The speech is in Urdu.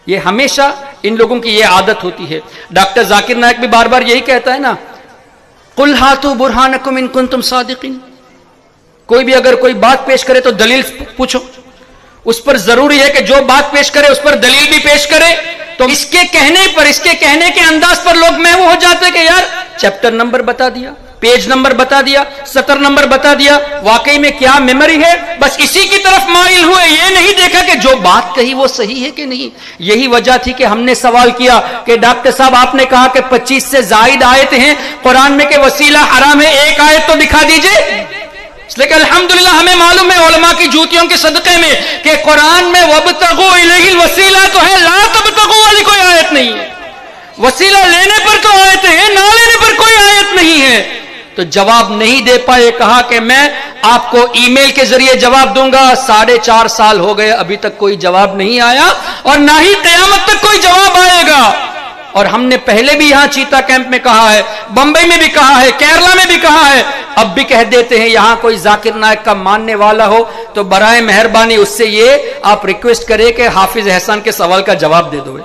یہ ہمیشہ ان لوگوں کی یہ عادت ہوتی ہے. ڈاکٹر ذاکر نائک بھی بار بار یہی کہتا ہے نا، قُلْ هَاتُوا بُرْهَانَكُمْ إِن كُنتُمْ صَادِقِينَ. کوئی بھی اگر کوئی بات پیش کرے تو دلیل پوچھو. اس پر ضروری ہے کہ جو بات پیش کرے اس پر دلیل بھی پیش کرے. تو اس کے کہنے پر، اس کے کہنے کے انداز پر لوگ محو ہو جاتے کہ یار چیپٹر نمبر بتا دیا، پیج نمبر بتا دیا، سطر نمبر بتا دیا، واقعی میں کیا میموری ہے، بس اسی کی طرف مائل ہوئے، یہ نہیں دیکھا کہ جو بات کہی وہ صحیح ہے کہ نہیں. یہی وجہ تھی کہ ہم نے سوال کیا کہ ڈاکٹر صاحب آپ نے کہا کہ 25 سے زائد آیتیں ہیں قرآن میں کہ وسیلہ حرام ہے، ایک آیت تو دکھا دیجئے. اس لیے کہ الحمدللہ ہمیں معلوم ہے علماء کی جوتیوں کے صدقے میں کہ قرآن میں وَابْتَغُوا إِلَيْهِ الْوَسِيلَةَ تو ہے، لا تبتغوا والی کوئی آیت نہیں ہے. وسیلہ لینے پر تو آیتیں ہیں، نہ لینے پر کوئی آیت نہیں ہے. تو جواب نہیں دے پائے، کہا کہ میں آپ کو ای میل کے ذریعے جواب دوں گا. 4.5 سال ہو گئے، ابھی تک کوئی جواب نہیں آیا اور نہ ہی قیامت تک کوئی جواب آئے گا. اور ہم نے پہلے بھی یہاں چیتا کیمپ میں کہا ہے، بمبئی میں بھی کہا ہے، کیرلا میں بھی کہا ہے، اب بھی کہہ دیتے ہیں. یہاں کوئی ذاکر نائک کا ماننے والا ہو تو برائے مہربانی اس سے یہ آپ ریکویسٹ کریں کہ حافظ احسان کے سوال کا جواب دے دو.